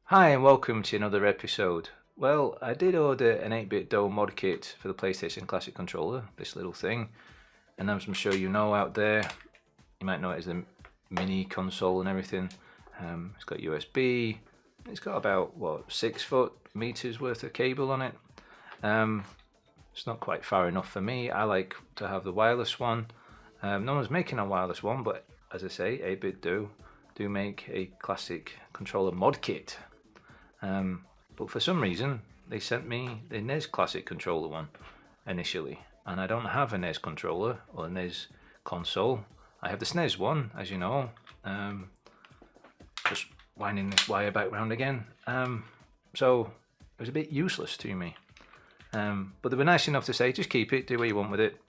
Hi and welcome to another episode. Well, I did order an 8bitdo mod kit for the PlayStation Classic controller, this little thing, and as I'm sure you know out there, you might know it as a mini console and everything. It's got USB, it's got about, 6 meters worth of cable on it. It's not quite far enough for me. I like to have the wireless one. No one's making a wireless one, but as I say, 8bitdo do make a classic controller mod kit. But for some reason, they sent me the NES Classic controller one initially, and I don't have a NES controller or a NES console. I have the SNES one, as you know. Just winding this wire back round again. So it was a bit useless to me. But they were nice enough to say, just keep it, do what you want with it.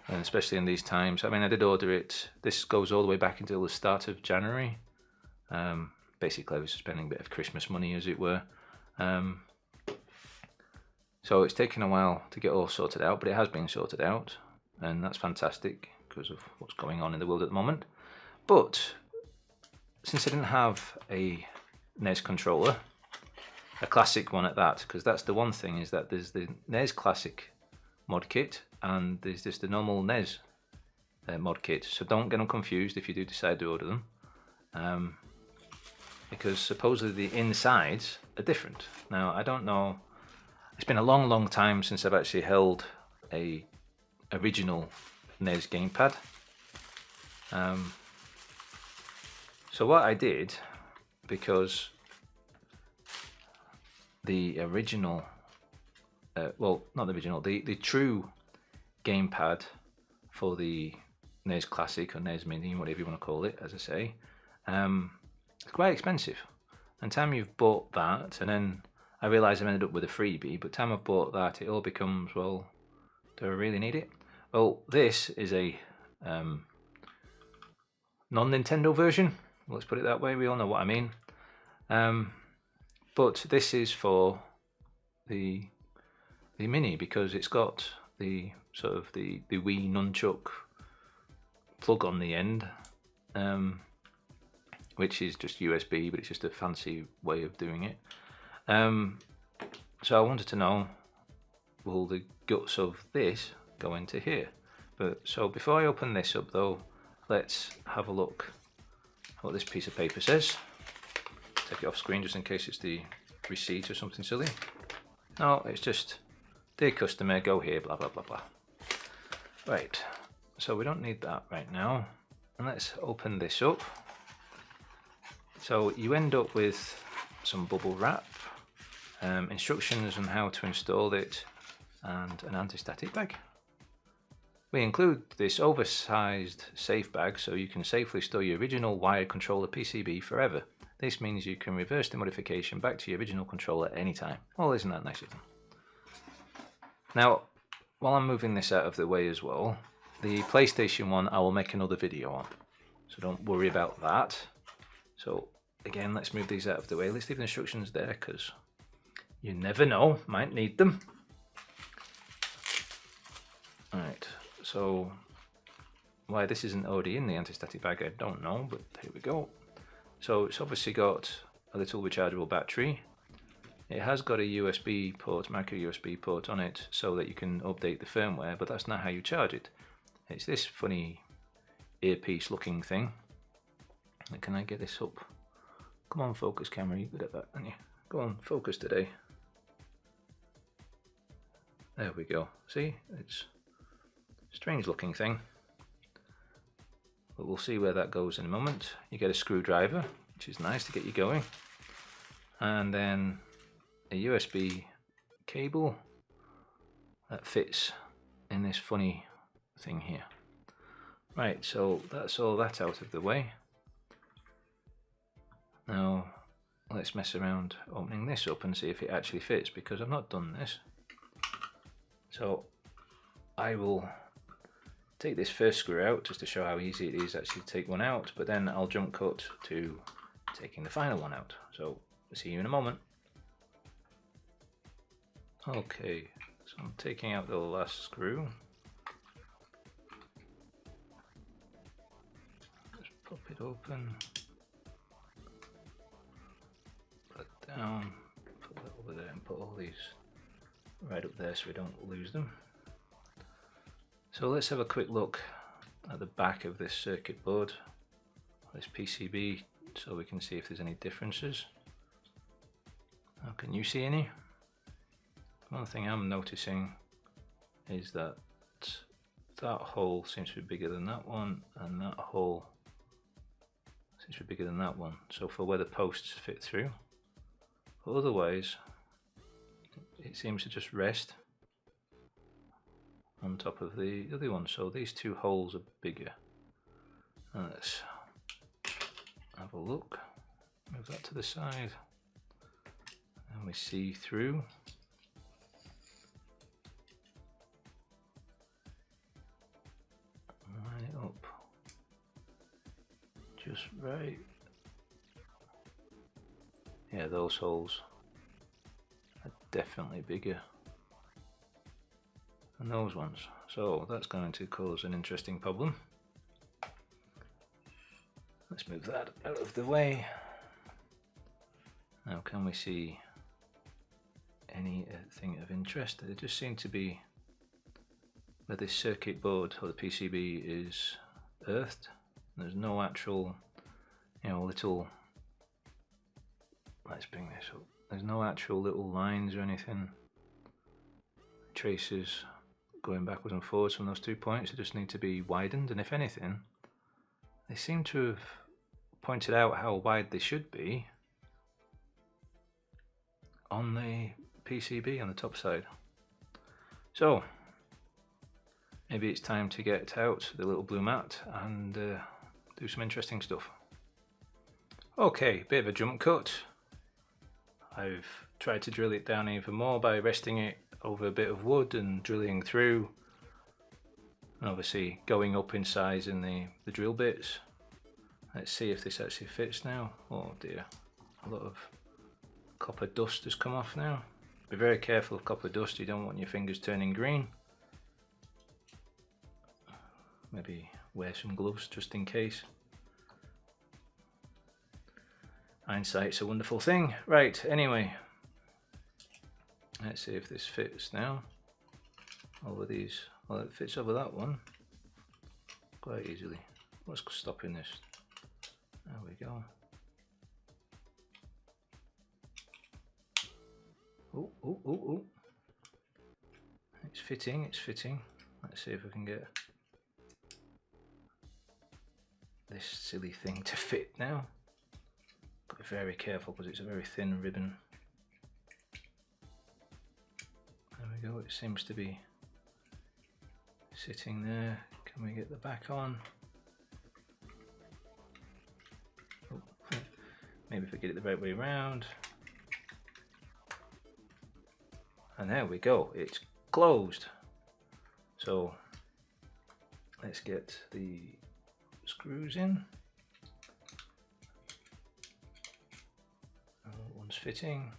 And especially in these times. I mean, I did order it. This goes all the way back until the start of January. Basically, I was spending a bit of Christmas money, as it were. So it's taken a while to get all sorted out, but it has been sorted out, and that's fantastic because of what's going on in the world at the moment. But since I didn't have a NES controller, a classic one at that, because that's the one thing, is that there's the NES Classic mod kit and there's just the normal NES mod kit. So don't get them confused if you do decide to order them. Because supposedly the insides are different. Now, I don't know. It's been a long time since I've actually held a original NES gamepad. So what I did, because the original, well, not the original, the true gamepad for the NES Classic or NES Mini, whatever you want to call it, as I say, it's quite expensive. And time you've bought that, and then I realised I've ended up with a freebie, but time I've bought that, it all becomes, well, do I really need it? Well, this is a non-Nintendo version, let's put it that way, we all know what I mean. But this is for the Mini, because it's got the sort of the Wii nunchuck plug on the end, which is just USB, but it's just a fancy way of doing it. So I wanted to know, will the guts of this go into here? So before I open this up though, let's have a look at what this piece of paper says. Take it off screen just in case it's the receipt or something silly. No, it's just, dear customer, go here, blah blah blah blah. Right, so we don't need that right now. And let's open this up. So you end up with some bubble wrap, instructions on how to install it, and an anti-static bag. We include this oversized safe bag so you can safely store your original wired controller PCB forever. This means you can reverse the modification back to your original controller anytime. Well, isn't that nice of them? Now, while I'm moving this out of the way as well, the PlayStation one I will make another video on, so don't worry about that. So again, let's move these out of the way. Let's leave the instructions there because you never know, might need them. Alright, so why this isn't already in the anti-static bag I don't know, but here we go. So it's obviously got a little rechargeable battery. It has got a USB port, micro USB port on it so that you can update the firmware, but that's not how you charge it. It's this funny earpiece looking thing. Can I get this up? Come on, focus camera, you're good at that, aren't you? Go on, focus today. There we go. See, it's a strange looking thing. But we'll see where that goes in a moment. You get a screwdriver, which is nice to get you going. And then a USB cable that fits in this funny thing here. Right, so that's all that out of the way. Now let's mess around opening this up and see if it actually fits, because I've not done this. So I will take this first screw out just to show how easy it is actually to take one out, but then I'll jump cut to taking the final one out. So see you in a moment. Okay, so I'm taking out the last screw. Just pop it open. down, put that over there, and put all these right up there so we don't lose them. So let's have a quick look at the back of this circuit board, this PCB, so we can see if there's any differences. Now, can you see any? One thing I'm noticing is that that hole seems to be bigger than that one, and that hole seems to be bigger than that one. So for where the posts fit through, but otherwise it seems to just rest on top of the other one. So these two holes are bigger. Now let's have a look. Move that to the side, and we see through. Line it up just right. Yeah, those holes are definitely bigger than those ones, so that's going to cause an interesting problem. Let's move that out of the way. Now, can we see anything of interest? There just seem to be where this circuit board or the PCB is earthed. There's no actual, little, let's bring this up. There's no actual little lines or anything, traces going backwards and forwards from those 2 points. They just need to be widened, and if anything, they seem to have pointed out how wide they should be on the PCB on the top side. So maybe it's time to get out the little blue mat and do some interesting stuff. Okay, bit of a jump cut. I've tried to drill it down even more by resting it over a bit of wood and drilling through, and obviously going up in size in the drill bits. Let's see if this actually fits now. Oh dear, a lot of copper dust has come off now. Be very careful of copper dust, you don't want your fingers turning green. Maybe wear some gloves just in case. Hindsight's a wonderful thing. Right, anyway, let's see if this fits now over these. Well, it fits over that one quite easily. What's stopping this? There we go. Oh, oh, oh, oh. It's fitting, it's fitting. Let's see if we can get this silly thing to fit now. Got to be very careful because it's a very thin ribbon. There we go, it seems to be sitting there. Can we get the back on? Oh, maybe if we get it the right way around. And there we go, it's closed. So let's get the screws in. One's fitting.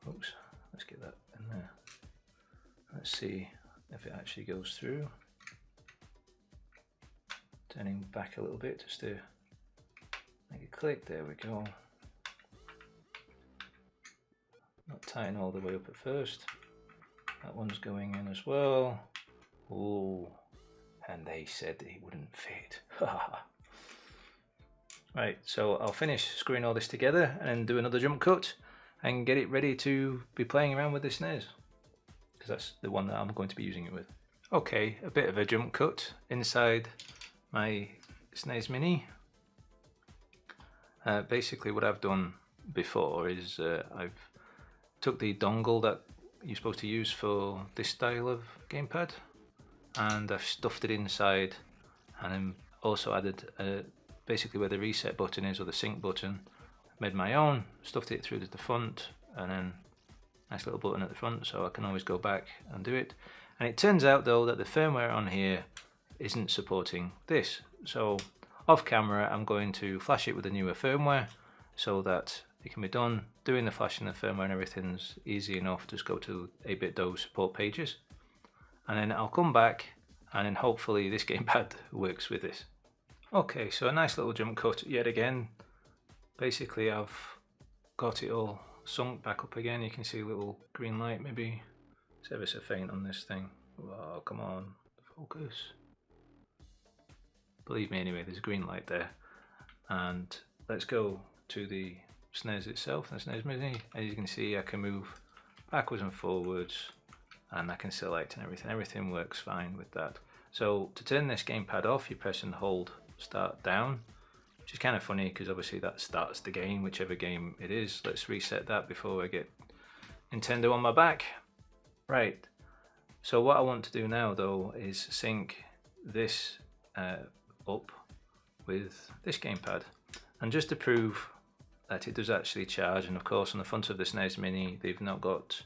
Oops, let's get that in there. Let's see if it actually goes through. Turning back a little bit just to make it click. There we go. Not tighten all the way up at first. That one's going in as well. Oh, and they said it wouldn't fit. Right, so I'll finish screwing all this together and do another jump cut and get it ready to be playing around with this SNES, because that's the one that I'm going to be using it with. Okay, a bit of a jump cut inside my SNES Mini. Basically what I've done before is I've took the dongle that you're supposed to use for this style of gamepad, and I've stuffed it inside, and then also added basically where the reset button is, or the sync button, made my own, stuffed it through to the front, and then nice little button at the front so I can always go back and do it. And it turns out though that the firmware on here isn't supporting this, so off camera I'm going to flash it with the newer firmware so that it can be done. Doing the flashing the firmware and everything's easy enough. Just go to 8bitdo support pages, and then I'll come back, and then hopefully this gamepad works with this. Okay, so a nice little jump cut yet again. Basically I've got it all sunk back up again. You can see a little green light maybe. It's ever so faint on this thing. Oh, come on, focus. Believe me anyway, there's a green light there. And let's go to the SNES itself, the SNES Mini. As you can see, I can move backwards and forwards, and I can select and everything. Everything works fine with that. So to turn this gamepad off, you press and hold start down, which is kind of funny because obviously that starts the game, whichever game it is. Let's reset that before I get Nintendo on my back. Right, so what I want to do now though is sync this up with this gamepad, and just to prove that it does actually charge, and of course on the front of the SNES Mini they've not got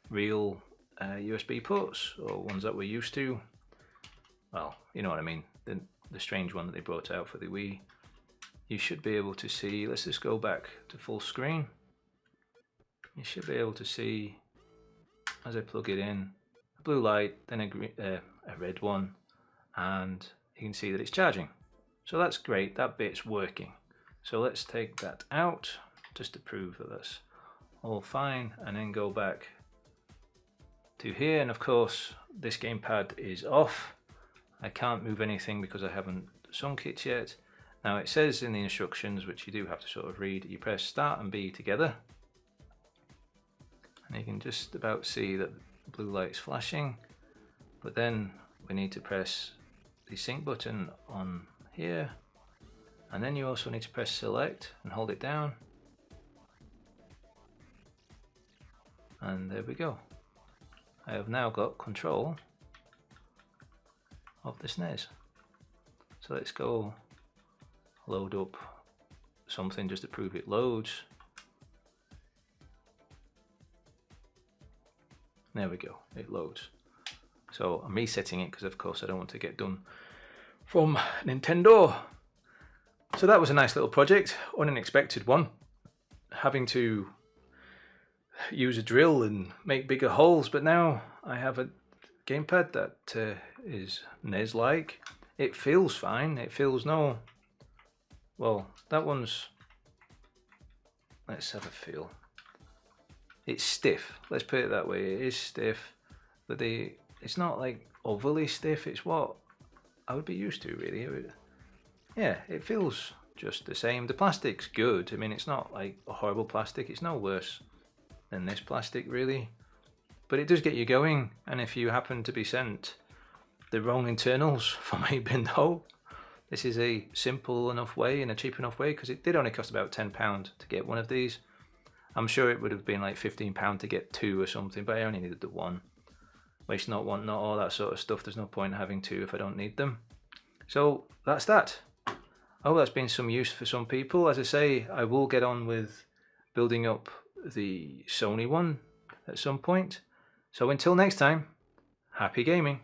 real USB ports, or ones that we're used to. Well, you know what I mean, the strange one that they brought out for the Wii. You should be able to see, let's just go back to full screen. You should be able to see, as I plug it in, a blue light, then a red one, and you can see that it's charging. So that's great, that bit's working. So let's take that out just to prove that that's all fine, and then go back to here, and of course this gamepad is off. I can't move anything because I haven't sunk it yet. Now it says in the instructions, which you do have to sort of read, you press start and B together, and you can just about see that the blue light is flashing, but then we need to press the sync button on here, and then you also need to press select and hold it down, and there we go. I have now got control of the SNES. So let's go load up something just to prove it loads. There we go, it loads. So I'm resetting it because of course I don't want to get done from Nintendo. So that was a nice little project, unexpected one. Having to use a drill and make bigger holes, but now I have a gamepad that is NES-like. It feels fine, it feels no... Well, that one's... Let's have a feel. It's stiff, let's put it that way. It is stiff, but it's not like overly stiff. It's what I would be used to, really. Yeah, it feels just the same. The plastic's good. I mean, it's not like a horrible plastic. It's no worse than this plastic, really. But it does get you going, and if you happen to be sent the wrong internals from 8bitdo, this is a simple enough way and a cheap enough way, because it did only cost about £10 to get one of these. I'm sure it would have been like £15 to get two or something, but I only needed the one. Waste not, want not, all that sort of stuff. There's no point having two if I don't need them. So that's that. I hope that's been some use for some people. As I say, I will get on with building up the Sony one at some point. So until next time, happy gaming.